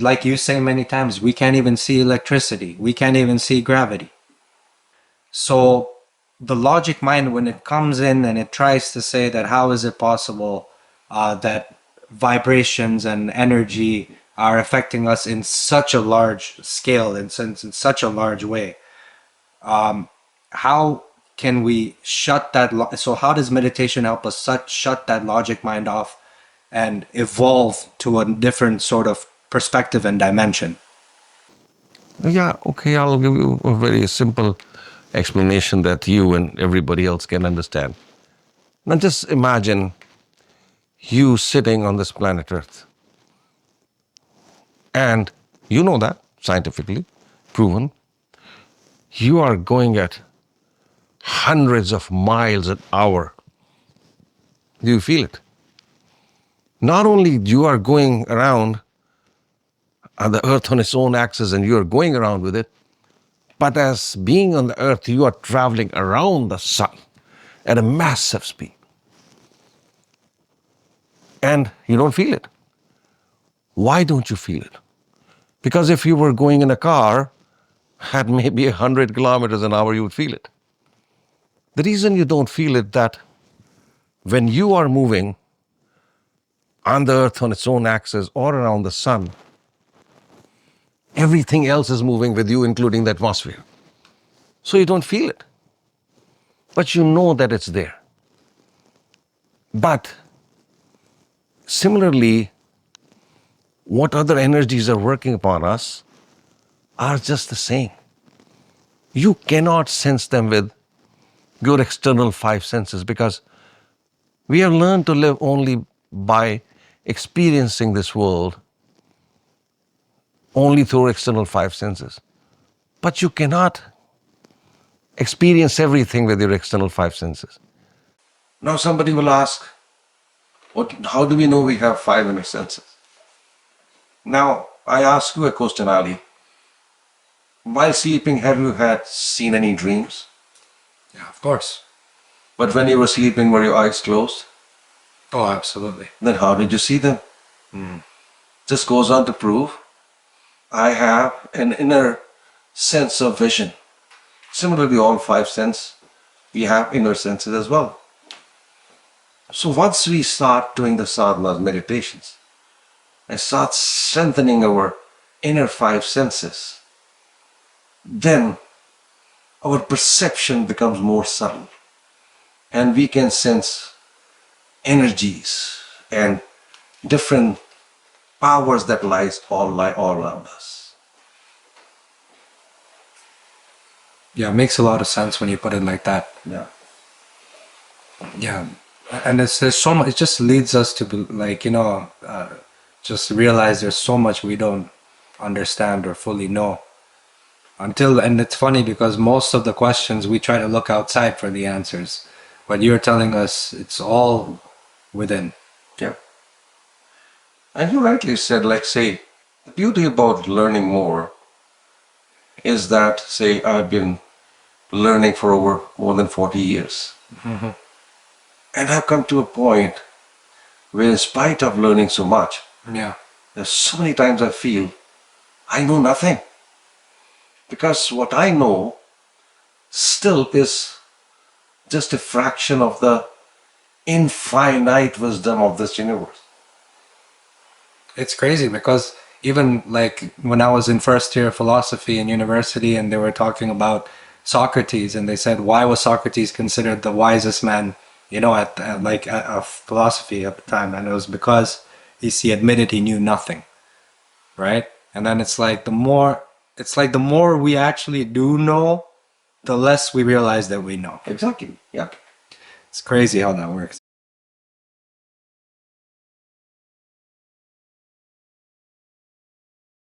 Like you say many times, we can't even see electricity. We can't even see gravity. So the logic mind, when it comes in and it tries to say that how is it possible that vibrations and energy are affecting us in such a large scale, in such a large way, how can we shut that? So how does meditation help us shut that logic mind off and evolve to a different sort of perspective and dimension? Yeah, okay, I'll give you a very simple explanation that you and everybody else can understand. Now just imagine you sitting on this planet Earth. And you know that, scientifically proven. You are going at hundreds of miles an hour. Do you feel it? Not only you are going around on the Earth on its own axis and you are going around with it, but as being on the Earth, you are traveling around the sun at a massive speed. And you don't feel it. Why don't you feel it? Because if you were going in a car at maybe 100 kilometers an hour, you would feel it. The reason you don't feel it that when you are moving on the Earth on its own axis or around the sun, everything else is moving with you, including the atmosphere. So you don't feel it. But you know that it's there. But similarly, what other energies are working upon us are just the same. You cannot sense them with your external five senses because we have learned to live only by experiencing this world only through external five senses. But you cannot experience everything with your external five senses. Now somebody will ask, how do we know we have five inner senses? Now, I ask you a question, Ali. While sleeping, have you had seen any dreams? Yeah, of course. But when you were sleeping, were your eyes closed? Oh, absolutely. Then how did you see them? Just goes on to prove I have an inner sense of vision. Similarly, all five senses, we have inner senses as well. So once we start doing the sadhanas, meditations, and start strengthening our inner five senses, then our perception becomes more subtle and we can sense energies and different powers that lie all around us. Yeah, it makes a lot of sense when you put it like that. Yeah. Yeah, and there's so much. It just leads us to just realize there's so much we don't understand or fully know and it's funny because most of the questions we try to look outside for the answers, but you're telling us it's all within. Yeah. And you rightly said, like, say, the beauty about learning more is that, say, I've been learning for over more than 40 years. And I've come to a point where, in spite of learning so much, Yeah. there's so many times I feel I know nothing. Because what I know still is just a fraction of the infinite wisdom of this universe. It's crazy because even like when I was in first year philosophy in university and they were talking about Socrates and they said, why was Socrates considered the wisest man, of philosophy at the time? And it was because he admitted he knew nothing, right? And then it's like the more we actually do know, the less we realize that we know. Exactly. Yeah. It's crazy how that works.